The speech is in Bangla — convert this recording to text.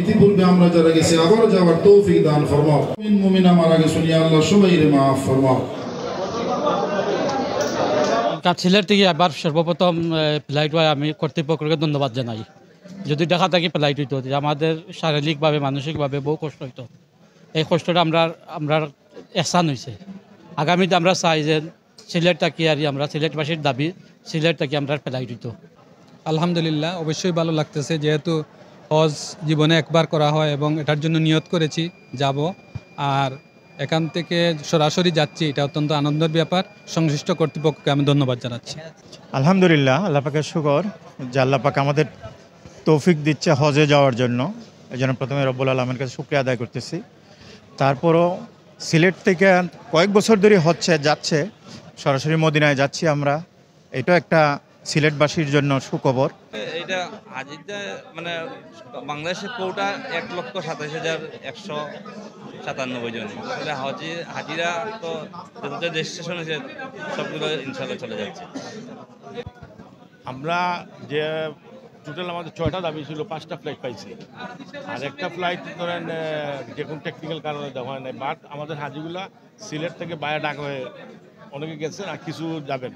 ইতিপূর্বে আমরা যারা গেছি আবার যাওয়ার তৌফিক দান ফরমাও। মুমিন মুমিনা মারা গেছেন ইয়া আল্লাহ সবাইরে মাফ ফরমাও। সিলেট থেকে আবার সর্বপ্রথম ফ্লাইট হয় আমি কর্তৃপক্ষকে ধন্যবাদ জানাই। যদি দেখা থাকি ফ্লাইট হইতো আমাদের শারীরিকভাবে মানসিকভাবে বহু কষ্ট হইতো। এই কষ্টটা আমরা এহসান হয়েছে। আগামীতে আমরা চাই যে সিলেট থাকি আর আমরা সিলেটবাসীর দাবি সিলেট থাকি আমরা ফ্লাইট হইতো। আলহামদুলিল্লাহ, অবশ্যই ভালো লাগতেছে, যেহেতু হজ জীবনে একবার করা হয় এবং এটার জন্য নিয়ত করেছি যাব। আর এখান থেকে সরাসরি যাচ্ছি, এটা অত্যন্ত আনন্দের ব্যাপার। সংশ্লিষ্ট কর্তৃপক্ষকে আমি ধন্যবাদ জানাচ্ছি। আলহামদুলিল্লাহ, আল্লাহ পাকের শুকর যে আল্লাহ পাক আমাদের তৌফিক দিচ্ছে হজে যাওয়ার জন্য। এই জন্য প্রথমে রব্বুল আলমের কাছে শুকরিয়া আদায় করতেছি। তারপরও সিলেট থেকে কয়েক বছর ধরে যাচ্ছে সরাসরি মদিনায় যাচ্ছি আমরা। এটা একটা সিলেটবাসীর জন্য সুখবর। এটা হাজিরা মানে বাংলাদেশের কোটা ১,২৭,১৯৭ জন। আসলে হাজিরা তো যত রেজিস্ট্রেশন হয়েছে সবগুলো ইনশাল্লাহ চলে যাচ্ছে। আমরা যে টোটাল আমাদের 6টা দাবি ছিল, 5টা ফ্লাইট পাইছি। আর একটা ফ্লাইট ধরেন যে কোনো টেকনিক্যাল কারণে দেওয়া হয় নাই। বাট আমাদের হাজিগুলা সিলেট থেকে বাইরে ডাকা হয়ে অনেকে গেছে আর কিছু যাবেন।